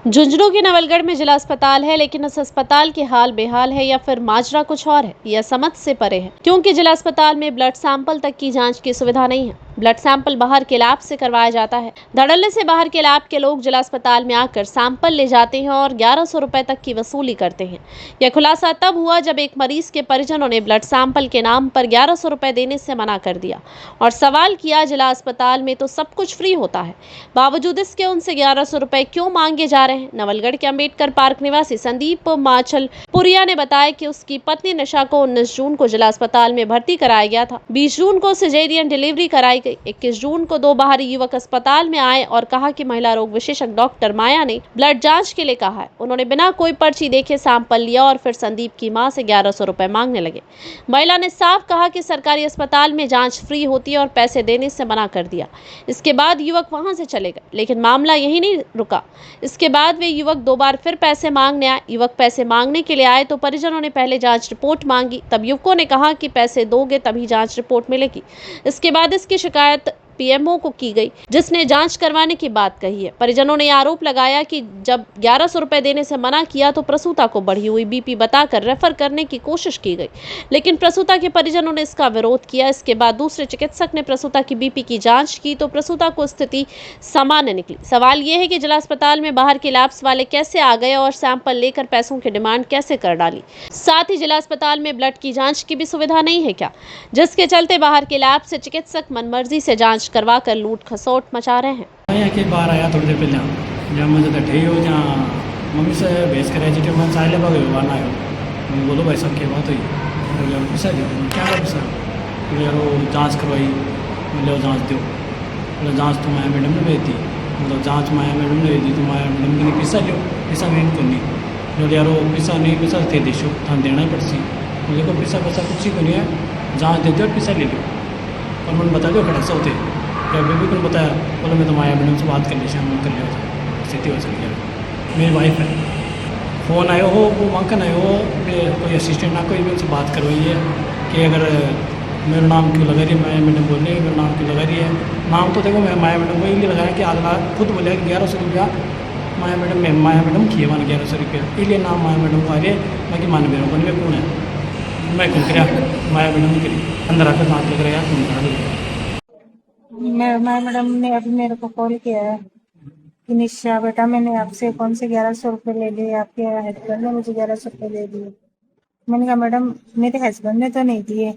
झुंझुनू के नवलगढ़ में जिला अस्पताल है, लेकिन उस अस्पताल के हाल बेहाल है या फिर माजरा कुछ और है, यह समझ से परे है। क्योंकि जिला अस्पताल में ब्लड सैंपल तक की जांच की सुविधा नहीं है। ब्लड सैंपल बाहर के लैब से करवाया जाता है। धड़ल्ले से बाहर के लैब के लोग जिला अस्पताल में आकर सैंपल ले जाते हैं और 1100 रुपए तक की वसूली करते हैं। यह खुलासा तब हुआ जब एक मरीज के परिजनों ने ब्लड सैंपल के नाम पर 1100 रुपए देने से मना कर दिया और सवाल किया, जिला अस्पताल में तो सब कुछ फ्री होता है, बावजूद इसके उनसे 1100 रुपए क्यों मांगे जा रहे हैं। नवलगढ़ के अंबेडकर पार्क निवासी संदीप माचलपुरिया ने बताया कि उसकी पत्नी निशा को 19 जून को जिला अस्पताल में भर्ती कराया गया था। 20 जून को सिजेरियन डिलीवरी कराई गई। 21 जून को दो बाहरी युवक अस्पताल में आए और कहा कि महिला रोग विशेषज्ञ डॉक्टर माया ने ब्लड जांच के लिए कहा है। उन्होंने बिना कोई पर्ची देखे सैंपल लिया और फिर संदीप की मां से 1100 रुपए मांगने लगे। महिला ने साफ कहा कि सरकारी अस्पताल में जांच फ्री होती है और पैसे देने से मना कर दिया। इसके बाद युवक वहां से चले गए, लेकिन मामला यही नहीं रुका। इसके बाद वे युवक दो बार फिर पैसे मांगने आए। युवक पैसे मांगने के लिए आए तो परिजनों ने पहले जांच रिपोर्ट मांगी। तब युवकों ने कहा कि पैसे दोगे तभी जांच रिपोर्ट मिलेगी। इसके बाद इसकी शिकायत पीएमओ को की गई, जिसने जांच करवाने की बात कही है। परिजनों ने आरोप लगाया कि जब 1100 रुपए देने से मना किया तो प्रसूता को बढ़ी हुई बीपी बताकर रेफर करने की कोशिश की गई, लेकिन प्रसूता के परिजनों ने इसका विरोध किया। इसके बाद दूसरे चिकित्सक ने प्रसूता की बीपी की जांच की तो प्रसूता को स्थिति सामान्य निकली। सवाल यह है कि जिला अस्पताल में बाहर के लैब्स वाले कैसे आ गए और सैंपल लेकर पैसों की डिमांड कैसे कर डाली। साथ ही जिला अस्पताल में ब्लड की जांच की भी सुविधा नहीं है क्या, जिसके चलते बाहर के लैब से चिकित्सक मनमर्जी से जांच करवा कर लूट खसोट मचा रहे हैं। यहाँ के बाहर आया थोड़ी देर पहले, जहाँ मुझे तो ढे हो जहाँ मम्मी से भेज कर जी मन साइले बगे बाना आयो। मैं बोलो भाई साहब क्या बात हुई, यार पैसा दो, क्या पैसा, यार वो जाँच करवाई, मतलब जाँच दो, मतलब जाँच तो माया मैडम ने भेज दी, मतलब जाँच माया मैडम ने भेज दी, तो माया मैडम ने पैसा लो, पैसा मैंने को नहीं, जो यार वो पैसा नहीं, पैसा थे देशो थान देना ही पड़सी, मुझे को पैसा कुछ ही को नहीं है, जाँच दे दो पैसा ले लो। और मैंने बता दो खड़ा सा होते क्या बेबी को बताया, बोलो मैं तो माया मैडम से बात कर ली, शाम कर लिया स्थिति हो सकती है। मेरी वाइफ है, फ़ोन आयो हो, वो मंकन आयो हो, कोई असिस्टेंट ना कोई उनसे बात करवाई है कि अगर मेरा नाम क्यों लगा रही है, माया मैडम बोल रही है मेरा नाम क्यों लगा रही है। नाम तो देखो मैं माया मैडम को इसलिए लगाया कि आधा खुद बोले 1100 रुपया माया मैडम किए मान 1100 रुपया, इसलिए नाम माया मैडम को आ रही है। बाकी मान मेरे को नहीं कौन है, मैं कौन करा माया मैडम करी अंदर आकर हाथ लग रहा है कौन करा। माया मैडम ने अभी मेरे को कॉल किया है कि निशा बेटा मैंने आपसे कौन से 1100 रुपये ले लिए, आपके हस्बैंड ने मुझे 1100 रुपये दे दिए। मैंने कहा मैडम मेरे हस्बैंड ने तो नहीं दिए,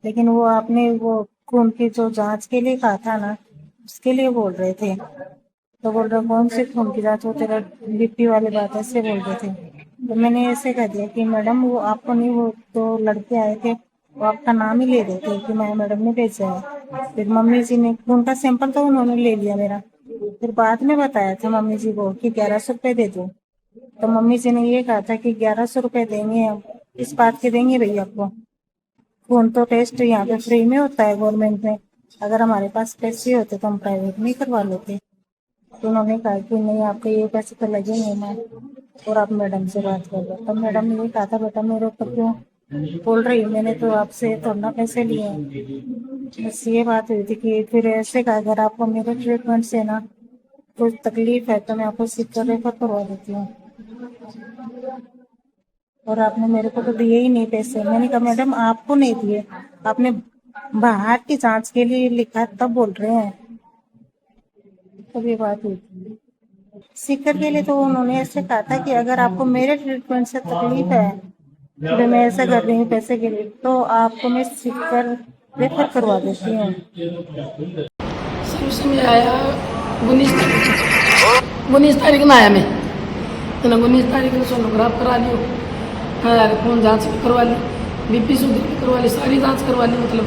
लेकिन वो आपने वो खून की जो जांच के लिए कहा था ना, उसके लिए बोल रहे थे। तो बोल रहे कौन से खून की जांच, वो तेरा बीपी वाली बात ऐसे बोल रहे थे। तो मैंने ऐसे कह दिया कि मैडम वो आपको नहीं, वो दो लड़के आए थे वो आपका नाम ही ले रहे थे कि माया मैडम ने भेजा है। फिर मम्मी जी ने खून का सैंपल तो उन्होंने ले लिया मेरा, फिर बाद में बताया था मम्मी जी को कि 1100 रुपये दे दो। तो मम्मी जी ने ये कहा था कि 1100 रुपये देंगे हम, इस बात के देंगे भैया आपको। खून तो टेस्ट यहाँ पे फ्री में होता है गवर्नमेंट में, अगर हमारे पास पैसे होते तो हम प्राइवेट में करवा लेते। तो उन्होंने कहा कि नहीं आपके ये पैसे तो लगेंगे ना, और आप मैडम से बात कर लो। तब मैडम ने ये कहा था बेटा मेरे ऊपर क्यों बोल रही, मैंने तो आपसे थोड़ा पैसे लिए। बस ये बात हुई थी कि फिर ऐसे कहा अगर आपको मेरे ट्रीटमेंट से ना कुछ तकलीफ है तो मैं आपको सीकर रेफर करवा देती हूँ, और आपने मेरे को तो दिए ही नहीं पैसे। मैंने कहा मैडम आपको नहीं दिए, आपने बाहर की जांच के लिए लिखा तब बोल रहे हैं। तब ये बात हुई थी सीकर के लिए। तो उन्होंने ऐसे कहा था कि अगर आपको मेरे ट्रीटमेंट से तकलीफ है तो मैं ऐसा कर रही हूँ पैसे के लिए, तो आपको मैं सीकर रेफर करवा देती हूँ। सर्विस में आया 19 तारीख में आया मैं, 19 तारीख में सोनोग्राफ करा लियो, खून जांच भी करवा ली, बीपी शुगर भी करवा ली, सारी जांच करवा ली, मतलब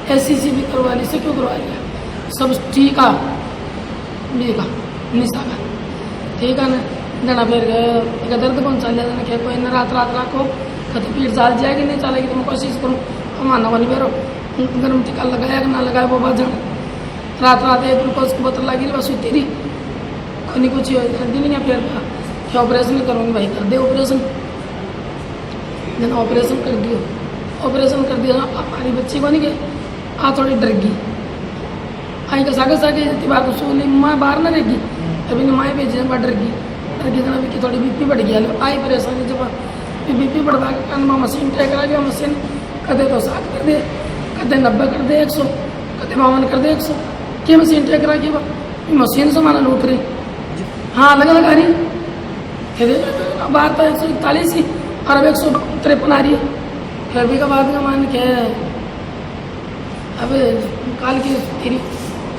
एससीसी भी करवा ली, से क्यों करवा लिया, सब ठीक है का निशा का ठीक है ना। जना फिर दर्द कौन चल जाता ना, क्या कोई ना रात राखो कभी पीठ चाल जाएगी नहीं चलेगी तो मैं कोशिश करूँ हमारा वाली बेरो गर्म टीका लगाया कि ना लगाया वो बात जाना। रात एक ग्लूकोज की बोतल लगी बस हुई तेरी कोई नहीं कुछ दिन नहीं। फिर क्या ऑपरेशन करूँगी भाई, कर दे ऑपरेशन। जना ऑपरेशन कर दिया ना, हमारी बच्ची को नहीं गई आ थोड़ी डर गई, आई का सागे जितनी बात सोली माँ बाहर ना रहेगी, अभी माँ भेजी बाहर डर गई। डॉक्टर की जना भी थोड़ी बीपी बढ़ गया आई परेशानी जब बीपी बढ़वा के कान में मशीन ट्राई करा गया मशीन कदे तो 60 कर दे कदे 90 कर दे 100 कदे 52 कर दे 100 क्या मशीन ट्राई करा के मशीन से माना लूट रही हाँ अलग अलग आ रही बाहर तो 141 ही और अब 153 आ रही है फिर भी का बाद का मान के अब काल की तेरी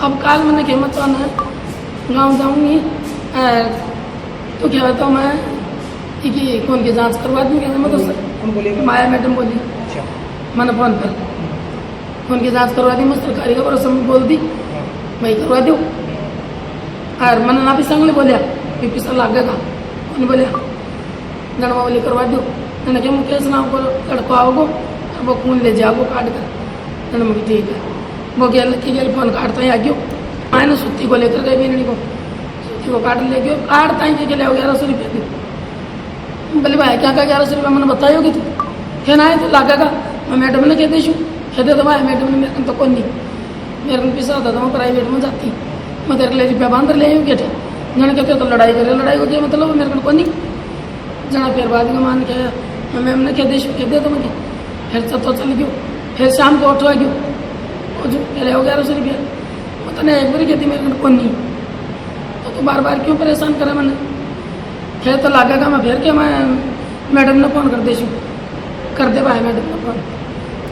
अब काल मैंने कीमत आना गाँव जाऊँगी तो क्या बताऊँ मैं कि खून की जांच करवा दूँगी मैं तो माया मैडम बोली मैंने फोन पर खून की जांच करवा दी मैं सरकारी खबर सब बोल दी मैं करवा दूँ और मैंने ना भी संग बोलिया कि पिसा लागेगा कौन बोलिया गणवा बोली करवा दो मैंने क्या मुकेश नाम को लड़को आओगो और वो खून ले जाओ काट कर मैंने मुझे ठीक है वो गया लड़की गया फोन काटता ही आ गयो मैंने सुत्ती को लेकर गई बीनड़ी को सुत्ती को काट ले गयो काटता ही के लिए 1100 रुपये दी बोले भाई क्या 1100 रुपये मैंने बताई होगी तू क्या ना है तो लागेगा मैं मैडम ने कहती हूँ कहते तो भाई मैडम ने मेरे को तो कौन नहीं मेरे को पिसा होता था मैं प्राइवेट में जाती मैं तेरे लिए रुपया बांध ले आऊँ क्या जने कहते तो लड़ाई करे लड़ाई हो गया मतलब मेरे को नहीं जना फिर बाद में मान के मैम ने कह दे तो मैं फिर तो चल गयो फिर शाम को उठवा गयो जो पहले हो 1100 रुपया वो तो नहीं एक बार कहती मेरे को नहीं तो बार बार क्यों परेशान करे मैंने फिर तो लागेगा मैं फिर क्या मैं मैडम ने फोन कर दे कर दे भाई मैडम ने फोन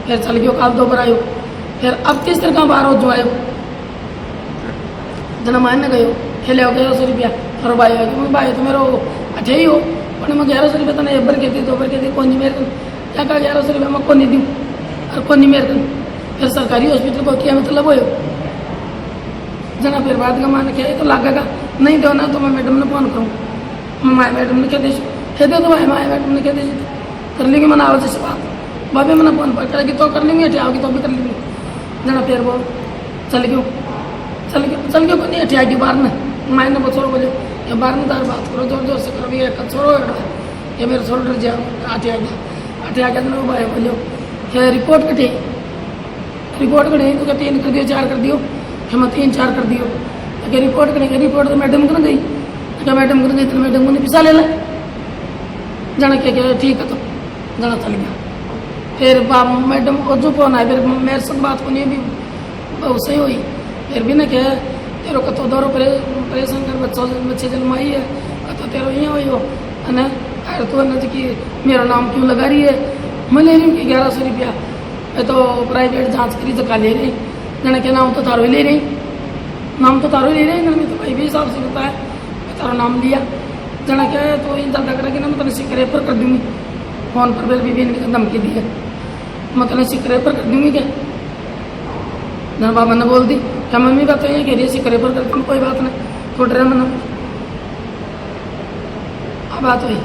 फिर चल गयो काल दोपहर आयो फिर अब किस तरह का बाहर हो जो आयो जना मान गयो खेले हो 1100 रुपया और भाई आगे भाई तो मेरा अच्छे ही हो पर मैं 1100 रुपया तो नहीं एक बार कहती 2 बार कहती कौन नहीं मेरे को क्या कहा 1100 रुपया मैं कौन नहीं दूँ और कौन नहीं मेरे को फिर सरकारी हॉस्पिटल को किया मतलब हो जना फिर बाद का मान किया तो लागेगा नहीं दो ना तो मैं मैडम ने फोन करूँ माया मैडम ने कह दे तो भाई माया मैडम ने कह दे कर लेंगे मैंने आवाज़ से बात भाभी मैंने फोन पर करेगी तो कर लेंगे आओगी तो भी कर लेंगे जना फिर वो चल गयो को नहीं हटिया की बार में मैंने बच्चों बोले ये बार में तार बात करो जोर जोर से करो ये छोड़ो ये मेरे छोड़ डर जाओ हटिया गया तो भाई बोलो ये रिपोर्ट कटे तो 3 कर दियो 4 कर दियो कि मैं 3-4 कर दियो अगर रिपोर्ट करेंगे रिपोर्ट तो मैडम को गई क्या मैडम को गई तो मैडम को पिसा ले ला जाना क्या ठीक है तो जाना चल गया फिर मैडम को जो फोन आया फिर मेरे संग बात को नहीं भी बहुत सही हुई फिर भी ना क्या तेरे को तो दौर परेशान कर बच्चे जन्माई है तो तेरे यहाँ हुई हो है ना तो ना कि मेरा नाम क्यों लगा रही है मैं ले रही हूँ कि 1100 रुपया मैं तो प्राइवेट जांच करी तो का ले रही जना क्या नाम तो तारो ले रही नाम तो तारो ले रही मैं तो भाई भी हिसाब से बताया मैं तारा नाम लिया जना क्या है तो इन ज़्यादा करेगी ना मैं तो इसी रेफर कर दूँगी फ़ोन पर फिर बीबी ने धमकी दी है मैं तो इसी रेफर कर दूँगी क्या ना बाबा ने बोल दी क्या मम्मी बात तो ये कह रही है इसी रेफर कर दूँगी कोई बात नहीं तो डरे मैंने बात हुई